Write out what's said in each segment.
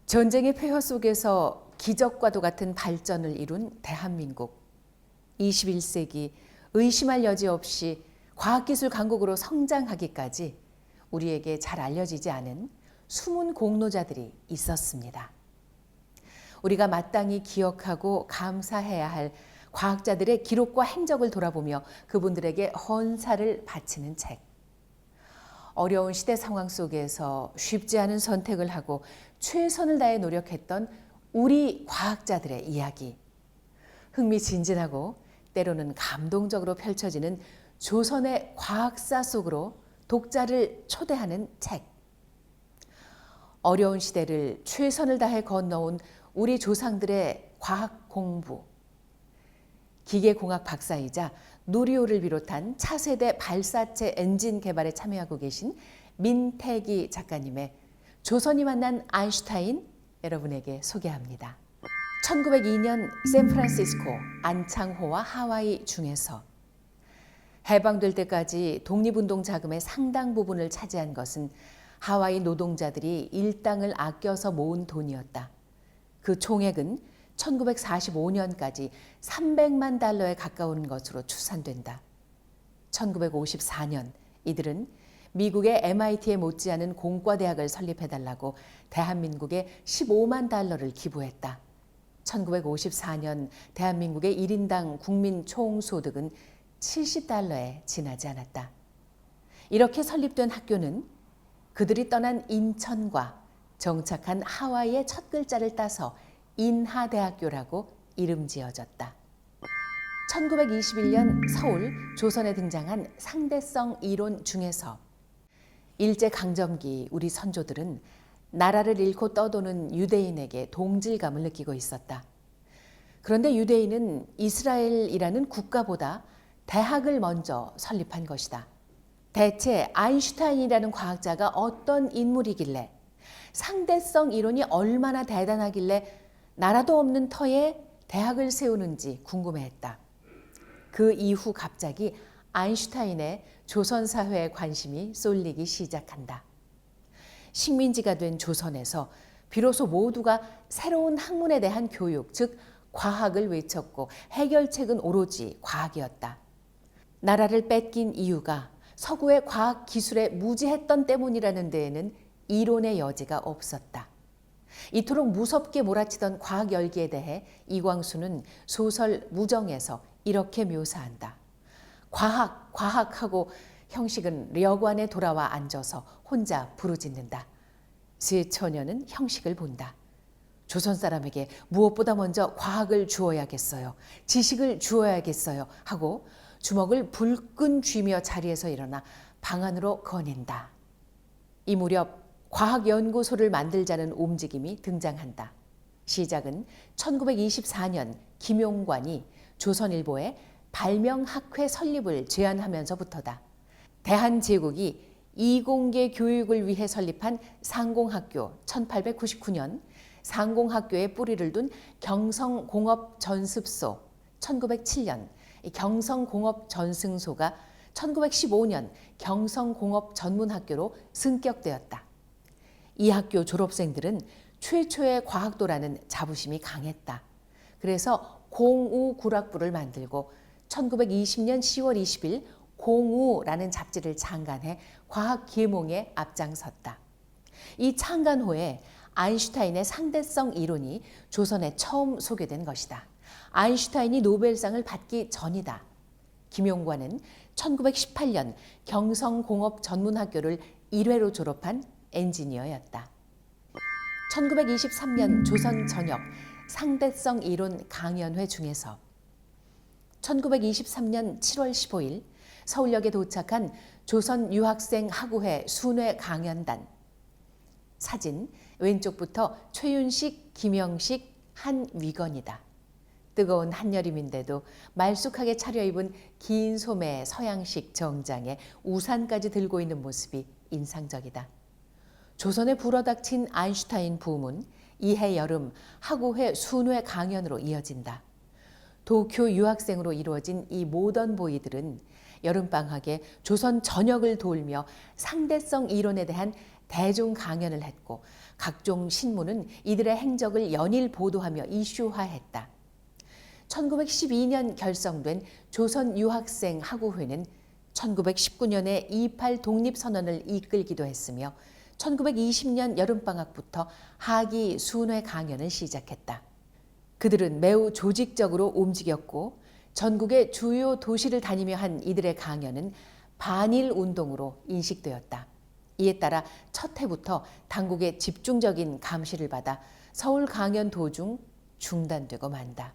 전쟁의 폐허 속에서 기적과도 같은 발전을 이룬 대한민국. 21세기 의심할 여지 없이 과학기술 강국으로 성장하기까지 우리에게 잘 알려지지 않은 숨은 공로자들이 있었습니다. 우리가 마땅히 기억하고 감사해야 할 과학자들의 기록과 행적을 돌아보며 그분들에게 헌사를 바치는 책. 어려운 시대 상황 속에서 쉽지 않은 선택을 하고 최선을 다해 노력했던 우리 과학자들의 이야기. 흥미진진하고 때로는 감동적으로 펼쳐지는 조선의 과학사 속으로 독자를 초대하는 책. 어려운 시대를 최선을 다해 건너온 우리 조상들의 과학 공부. 기계공학 박사이자 누리호를 비롯한 차세대 발사체 엔진 개발에 참여하고 계신 민태기 작가님의 조선이 만난 아인슈타인 여러분에게 소개합니다. 1902년 샌프란시스코, 안창호와 하와이 중에서 해방될 때까지 독립운동 자금의 상당 부분을 차지한 것은 하와이 노동자들이 일당을 아껴서 모은 돈이었다. 그 총액은 1945년까지 300만 달러에 가까운 것으로 추산된다. 1954년 이들은 미국의 MIT에 못지않은 공과대학을 설립해달라고 대한민국에 15만 달러를 기부했다. 1954년 대한민국의 1인당 국민 총소득은 70달러에 지나지 않았다. 이렇게 설립된 학교는 그들이 떠난 인천과 정착한 하와이의 첫 글자를 따서 인하대학교라고 이름 지어졌다. 1921년 서울 조선에 등장한 상대성 이론 중에서 일제강점기 우리 선조들은 나라를 잃고 떠도는 유대인에게 동질감을 느끼고 있었다. 그런데 유대인은 이스라엘이라는 국가보다 대학을 먼저 설립한 것이다. 대체 아인슈타인이라는 과학자가 어떤 인물이길래, 상대성 이론이 얼마나 대단하길래 나라도 없는 터에 대학을 세우는지 궁금해했다. 그 이후 갑자기 아인슈타인의 조선 사회에 관심이 쏠리기 시작한다. 식민지가 된 조선에서 비로소 모두가 새로운 학문에 대한 교육, 즉 과학을 외쳤고 해결책은 오로지 과학이었다. 나라를 뺏긴 이유가 서구의 과학 기술에 무지했던 때문이라는 데에는 이론의 여지가 없었다. 이토록 무섭게 몰아치던 과학 열기에 대해 이광수는 소설 무정에서 이렇게 묘사한다. 과학하고 형식은 려관에 돌아와 앉아서 혼자 부르짖는다. 세 처녀는 형식을 본다. 조선 사람에게 무엇보다 먼저 과학을 주어야겠어요. 지식을 주어야겠어요. 하고 주먹을 불끈 쥐며 자리에서 일어나 방 안으로 거닌다. 이 무렵 과학연구소를 만들자는 움직임이 등장한다. 시작은 1924년 김용관이 조선일보에 발명학회 설립을 제안하면서부터다. 대한제국이 이공계 교육을 위해 설립한 상공학교 1899년, 상공학교에 뿌리를 둔 경성공업전습소 1907년, 경성공업전승소가 1915년 경성공업전문학교로 승격되었다. 이 학교 졸업생들은 최초의 과학도라는 자부심이 강했다. 그래서 공우구락부를 만들고 1920년 10월 20일 공우라는 잡지를 창간해 과학 계몽에 앞장섰다. 이 창간호에 아인슈타인의 상대성 이론이 조선에 처음 소개된 것이다. 아인슈타인이 노벨상을 받기 전이다. 김용관은 1918년 경성공업전문학교를 1회로 졸업한 엔지니어였다. 1923년 조선 전역 상대성 이론 강연회 중에서 1923년 7월 15일 서울역에 도착한 조선 유학생 학우회 순회 강연단. 사진 왼쪽부터 최윤식, 김영식, 한위건이다. 뜨거운 한여름인데도 말쑥하게 차려입은 긴 소매 서양식 정장에 우산까지 들고 있는 모습이 인상적이다. 조선에 불어닥친 아인슈타인 붐은 이해 여름 학우회 순회 강연으로 이어진다. 도쿄 유학생으로 이루어진 이 모던 보이들은 여름방학에 조선 전역을 돌며 상대성 이론에 대한 대중 강연을 했고 각종 신문은 이들의 행적을 연일 보도하며 이슈화했다. 1912년 결성된 조선유학생학우회는 1919년에 28 독립선언을 이끌기도 했으며 1920년 여름방학부터 하기 순회 강연을 시작했다. 그들은 매우 조직적으로 움직였고 전국의 주요 도시를 다니며 한 이들의 강연은 반일 운동으로 인식되었다. 이에 따라 첫 해부터 당국의 집중적인 감시를 받아 서울 강연 도중 중단되고 만다.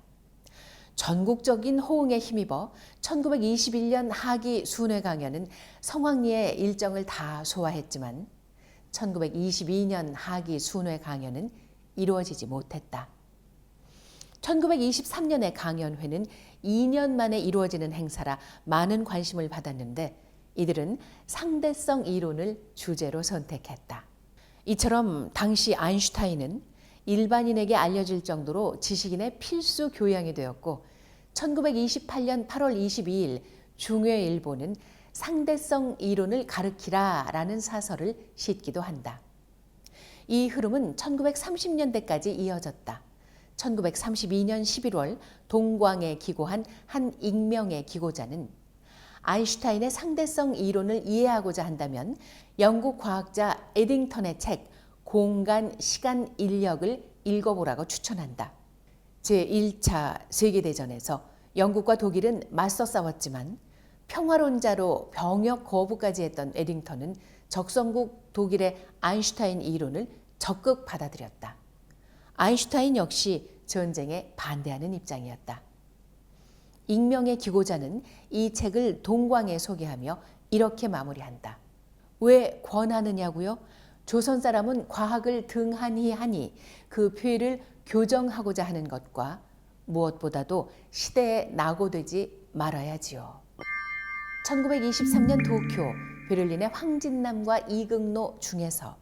전국적인 호응에 힘입어 1921년 하기 순회 강연은 성황리의 일정을 다 소화했지만 1922년 하기 순회 강연은 이루어지지 못했다. 1923년의 강연회는 2년 만에 이루어지는 행사라 많은 관심을 받았는데 이들은 상대성 이론을 주제로 선택했다. 이처럼 당시 아인슈타인은 일반인에게 알려질 정도로 지식인의 필수 교양이 되었고 1928년 8월 22일 중외일보는 상대성 이론을 가르키라라는 사설을 싣기도 한다. 이 흐름은 1930년대까지 이어졌다. 1932년 11월 동광에 기고한 한 익명의 기고자는 아인슈타인의 상대성 이론을 이해하고자 한다면 영국 과학자 에딩턴의 책 공간, 시간, 인력을 읽어보라고 추천한다. 제1차 세계대전에서 영국과 독일은 맞서 싸웠지만 평화론자로 병역 거부까지 했던 에딩턴은 적성국 독일의 아인슈타인 이론을 적극 받아들였다. 아인슈타인 역시 전쟁에 반대하는 입장이었다. 익명의 기고자는 이 책을 동광에 소개하며 이렇게 마무리한다. 왜 권하느냐고요? 조선 사람은 과학을 등한히 하니 그 폐를 교정하고자 하는 것과 무엇보다도 시대에 낙오되지 말아야지요. 1923년 도쿄, 베를린의 황진남과 이극노 중에서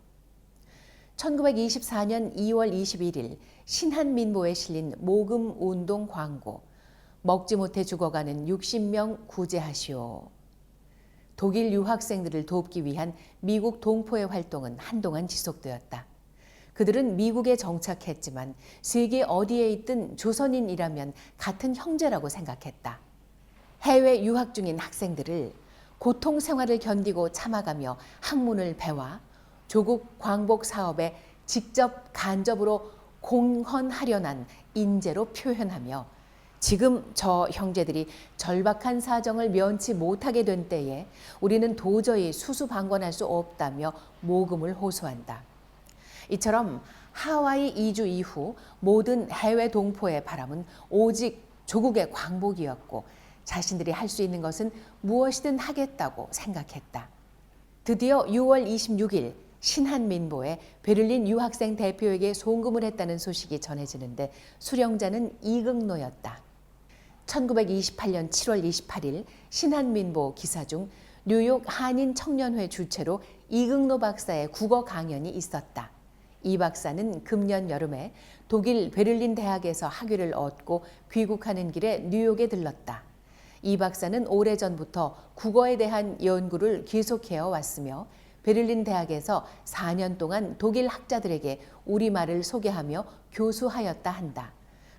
1924년 2월 21일 신한민보에 실린 모금운동 광고 먹지 못해 죽어가는 60명 구제하시오. 독일 유학생들을 돕기 위한 미국 동포의 활동은 한동안 지속되었다. 그들은 미국에 정착했지만 세계 어디에 있든 조선인이라면 같은 형제라고 생각했다. 해외 유학 중인 학생들을 고통 생활을 견디고 참아가며 학문을 배워 조국 광복 사업에 직접 간접으로 공헌하려는 인재로 표현하며 지금 저 형제들이 절박한 사정을 면치 못하게 된 때에 우리는 도저히 수수방관할 수 없다며 모금을 호소한다. 이처럼 하와이 이주 이후 모든 해외 동포의 바람은 오직 조국의 광복이었고 자신들이 할 수 있는 것은 무엇이든 하겠다고 생각했다. 드디어 6월 26일 신한민보에 베를린 유학생 대표에게 송금을 했다는 소식이 전해지는데 수령자는 이극노였다. 1928년 7월 28일 신한민보 기사 중 뉴욕 한인 청년회 주최로 이극노 박사의 국어 강연이 있었다. 이 박사는 금년 여름에 독일 베를린 대학에서 학위를 얻고 귀국하는 길에 뉴욕에 들렀다. 이 박사는 오래전부터 국어에 대한 연구를 계속해어 왔으며 베를린 대학에서 4년 동안 독일 학자들에게 우리말을 소개하며 교수하였다 한다.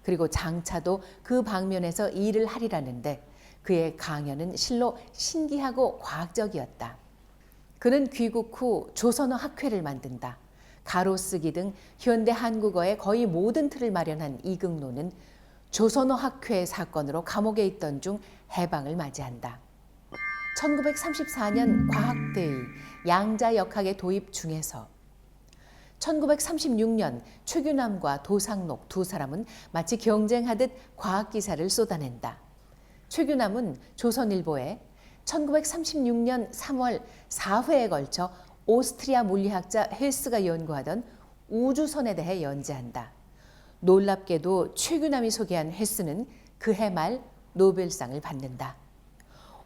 그리고 장차도 그 방면에서 일을 하리라는데 그의 강연은 실로 신기하고 과학적이었다. 그는 귀국 후 조선어 학회를 만든다. 가로쓰기 등 현대 한국어의 거의 모든 틀을 마련한 이극노는 조선어 학회 사건으로 감옥에 있던 중 해방을 맞이한다. 1934년 과학대의 양자역학의 도입 중에서 1936년 최규남과 도상록 두 사람은 마치 경쟁하듯 과학기사를 쏟아낸다. 최규남은 조선일보에 1936년 3월 4회에 걸쳐 오스트리아 물리학자 헬스가 연구하던 우주선에 대해 연재한다. 놀랍게도 최규남이 소개한 헬스는 그해 말 노벨상을 받는다.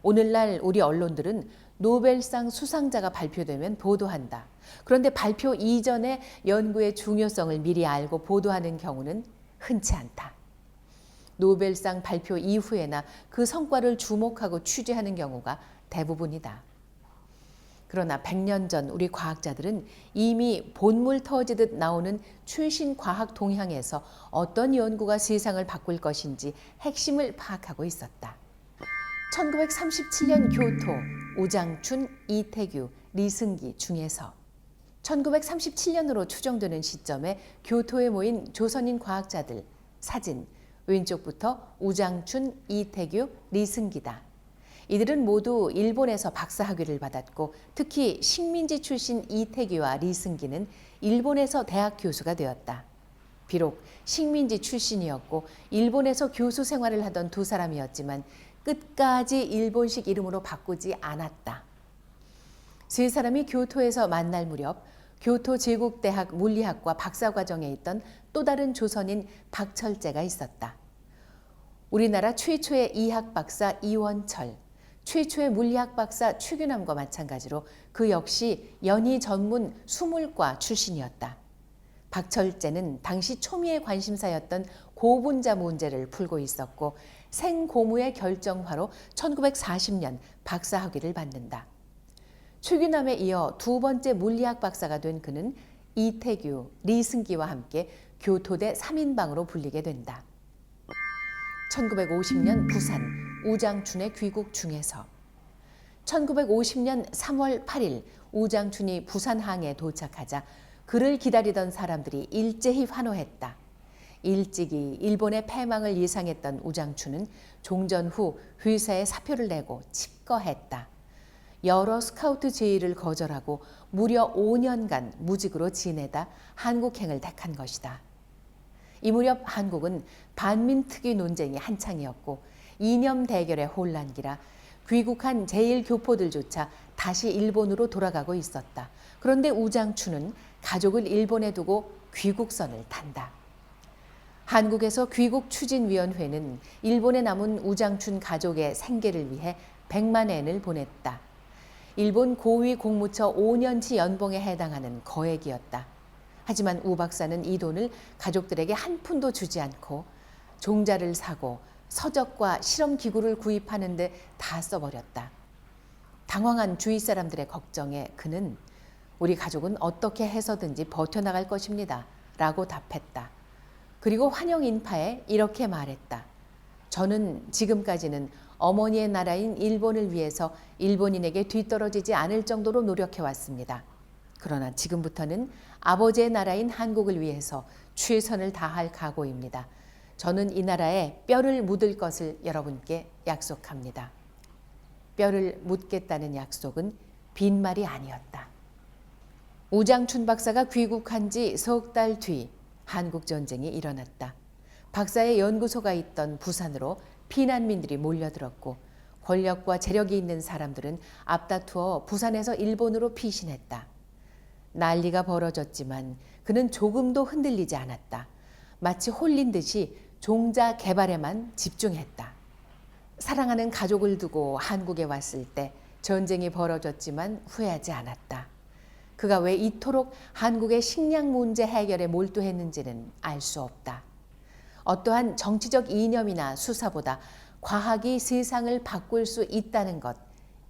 오늘날 우리 언론들은 노벨상 수상자가 발표되면 보도한다. 그런데 발표 이전에 연구의 중요성을 미리 알고 보도하는 경우는 흔치 않다. 노벨상 발표 이후에나 그 성과를 주목하고 취재하는 경우가 대부분이다. 그러나 100년 전 우리 과학자들은 이미 본물 터지듯 나오는 최신 과학 동향에서 어떤 연구가 세상을 바꿀 것인지 핵심을 파악하고 있었다. 1937년 교토, 우장춘, 이태규, 리승기 중에서 1937년으로 추정되는 시점에 교토에 모인 조선인 과학자들 사진, 왼쪽부터 우장춘, 이태규, 리승기다. 이들은 모두 일본에서 박사학위를 받았고 특히 식민지 출신 이태규와 리승기는 일본에서 대학 교수가 되었다. 비록 식민지 출신이었고 일본에서 교수 생활을 하던 두 사람이었지만 끝까지 일본식 이름으로 바꾸지 않았다. 세 사람이 교토에서 만날 무렵 교토 제국대학 물리학과 박사과정에 있던 또 다른 조선인 박철재가 있었다. 우리나라 최초의 이학 박사 이원철, 최초의 물리학 박사 최규남과 마찬가지로 그 역시 연희 전문 수물과 출신이었다. 박철재는 당시 초미의 관심사였던 고분자 문제를 풀고 있었고 생고무의 결정화로 1940년 박사학위를 받는다. 최규남에 이어 두 번째 물리학 박사가 된 그는 이태규, 리승기와 함께 교토대 3인방으로 불리게 된다. 1950년 부산 우장춘의 귀국 중에서 1950년 3월 8일 우장춘이 부산항에 도착하자 그를 기다리던 사람들이 일제히 환호했다. 일찍이 일본의 패망을 예상했던 우장춘은 종전 후 회사에 사표를 내고 칩거했다. 여러 스카우트 제의를 거절하고 무려 5년간 무직으로 지내다 한국행을 택한 것이다. 이 무렵 한국은 반민특위 논쟁이 한창이었고 이념 대결의 혼란기라 귀국한 제1교포들조차 다시 일본으로 돌아가고 있었다. 그런데 우장춘은 가족을 일본에 두고 귀국선을 탄다. 한국에서 귀국추진위원회는 일본에 남은 우장춘 가족의 생계를 위해 100만 엔을 보냈다. 일본 고위 공무처 5년치 연봉에 해당하는 거액이었다. 하지만 우 박사는 이 돈을 가족들에게 한 푼도 주지 않고 종자를 사고 서적과 실험기구를 구입하는 데 다 써버렸다. 당황한 주위 사람들의 걱정에 그는 우리 가족은 어떻게 해서든지 버텨나갈 것입니다. 라고 답했다. 그리고 환영 인파에 이렇게 말했다. 저는 지금까지는 어머니의 나라인 일본을 위해서 일본인에게 뒤떨어지지 않을 정도로 노력해왔습니다. 그러나 지금부터는 아버지의 나라인 한국을 위해서 최선을 다할 각오입니다. 저는 이 나라에 뼈를 묻을 것을 여러분께 약속합니다. 뼈를 묻겠다는 약속은 빈말이 아니었다. 우장춘 박사가 귀국한 지 석 달 뒤 한국전쟁이 일어났다. 박사의 연구소가 있던 부산으로 피난민들이 몰려들었고 권력과 재력이 있는 사람들은 앞다투어 부산에서 일본으로 피신했다. 난리가 벌어졌지만 그는 조금도 흔들리지 않았다. 마치 홀린 듯이 종자 개발에만 집중했다. 사랑하는 가족을 두고 한국에 왔을 때 전쟁이 벌어졌지만 후회하지 않았다. 그가 왜 이토록 한국의 식량 문제 해결에 몰두했는지는 알 수 없다. 어떠한 정치적 이념이나 수사보다 과학이 세상을 바꿀 수 있다는 것,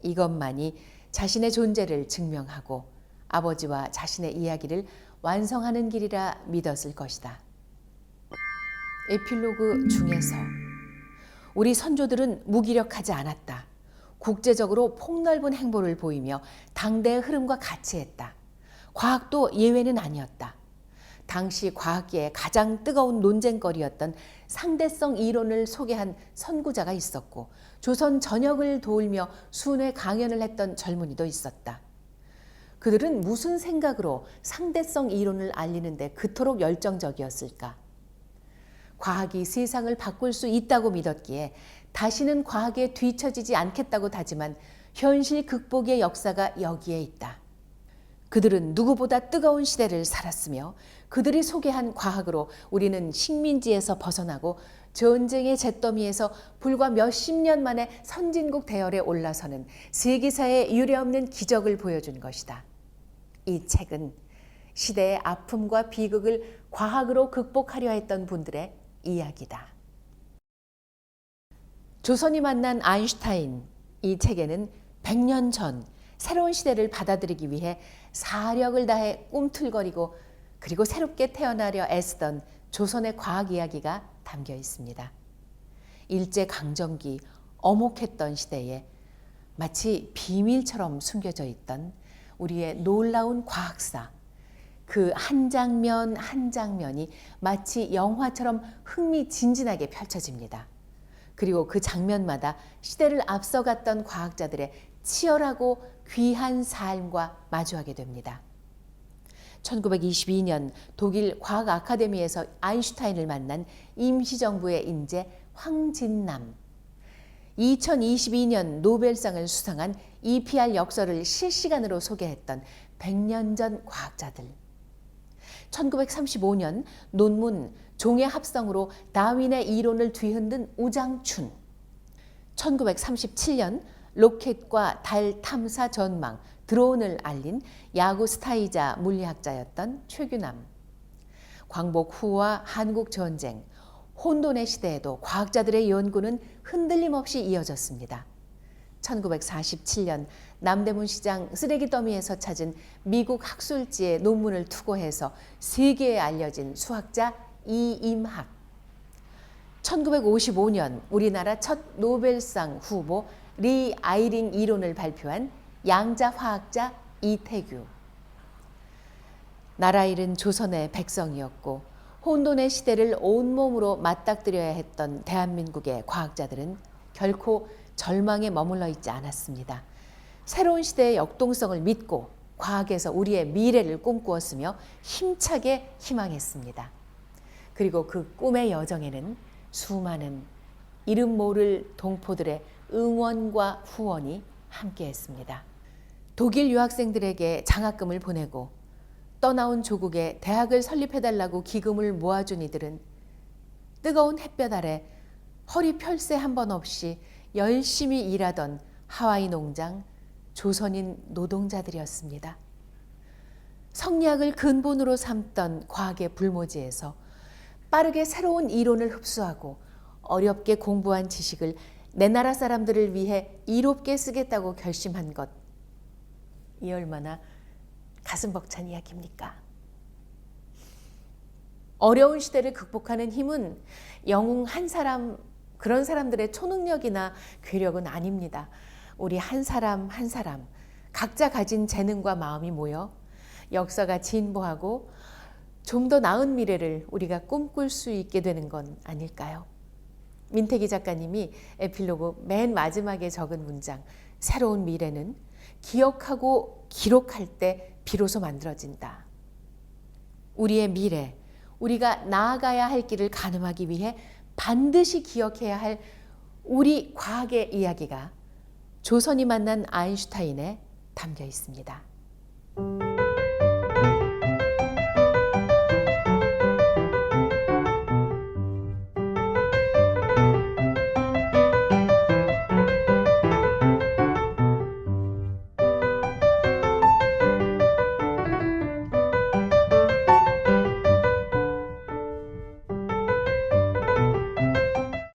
이것만이 자신의 존재를 증명하고 아버지와 자신의 이야기를 완성하는 길이라 믿었을 것이다. 에필로그 중에서 우리 선조들은 무기력하지 않았다. 국제적으로 폭넓은 행보를 보이며 당대의 흐름과 같이 했다. 과학도 예외는 아니었다. 당시 과학계의 가장 뜨거운 논쟁거리였던 상대성 이론을 소개한 선구자가 있었고 조선 전역을 돌며 순회 강연을 했던 젊은이도 있었다. 그들은 무슨 생각으로 상대성 이론을 알리는데 그토록 열정적이었을까? 과학이 세상을 바꿀 수 있다고 믿었기에 다시는 과학에 뒤처지지 않겠다고 다짐한 현실 극복의 역사가 여기에 있다. 그들은 누구보다 뜨거운 시대를 살았으며 그들이 소개한 과학으로 우리는 식민지에서 벗어나고 전쟁의 잿더미에서 불과 몇십 년 만에 선진국 대열에 올라서는 세계사에 유례없는 기적을 보여준 것이다. 이 책은 시대의 아픔과 비극을 과학으로 극복하려 했던 분들의 이야기다. 조선이 만난 아인슈타인, 이 책에는 100년 전 새로운 시대를 받아들이기 위해 사력을 다해 꿈틀거리고 그리고 새롭게 태어나려 애쓰던 조선의 과학 이야기가 담겨 있습니다. 일제강점기 엄혹했던 시대에 마치 비밀처럼 숨겨져 있던 우리의 놀라운 과학사, 그 한 장면 한 장면이 마치 영화처럼 흥미진진하게 펼쳐집니다. 그리고 그 장면마다 시대를 앞서갔던 과학자들의 치열하고 귀한 삶과 마주하게 됩니다. 1922년 독일 과학 아카데미에서 아인슈타인을 만난 임시정부의 인재 황진남, 2022년 노벨상을 수상한 EPR 역설을 실시간으로 소개했던 100년 전 과학자들, 1935년 논문 종의 합성으로 다윈의 이론을 뒤흔든 우장춘, 1937년 로켓과 달 탐사 전망, 드론을 알린 야구스타이자 물리학자였던 최규남, 광복 후와 한국 전쟁, 혼돈의 시대에도 과학자들의 연구는 흔들림 없이 이어졌습니다. 1947년 남대문 시장 쓰레기 더미에서 찾은 미국 학술지의 논문을 투고해서 세계에 알려진 수학자 이임학, 1955년 우리나라 첫 노벨상 후보 리 아이링 이론을 발표한 양자 화학자 이태규. 나라 잃은 조선의 백성이었고 혼돈의 시대를 온몸으로 맞닥뜨려야 했던 대한민국의 과학자들은 결코 절망에 머물러 있지 않았습니다. 새로운 시대의 역동성을 믿고 과학에서 우리의 미래를 꿈꾸었으며 힘차게 희망했습니다. 그리고 그 꿈의 여정에는 수많은 이름 모를 동포들의 응원과 후원이 함께했습니다. 독일 유학생들에게 장학금을 보내고 떠나온 조국에 대학을 설립해달라고 기금을 모아준 이들은 뜨거운 햇볕 아래 허리 펼새 한 번 없이 열심히 일하던 하와이 농장 조선인 노동자들이었습니다. 성리학을 근본으로 삼던 과학의 불모지에서 빠르게 새로운 이론을 흡수하고 어렵게 공부한 지식을 내 나라 사람들을 위해 이롭게 쓰겠다고 결심한 것, 이 얼마나 가슴 벅찬 이야기입니까? 어려운 시대를 극복하는 힘은 영웅 한 사람, 그런 사람들의 초능력이나 괴력은 아닙니다. 우리 한 사람 한 사람 각자 가진 재능과 마음이 모여 역사가 진보하고 좀 더 나은 미래를 우리가 꿈꿀 수 있게 되는 건 아닐까요? 민태기 작가님이 에필로그 맨 마지막에 적은 문장, 새로운 미래는 기억하고 기록할 때 비로소 만들어진다. 우리의 미래, 우리가 나아가야 할 길을 가늠하기 위해 반드시 기억해야 할 우리 과학의 이야기가 조선이 만난 아인슈타인에 담겨 있습니다.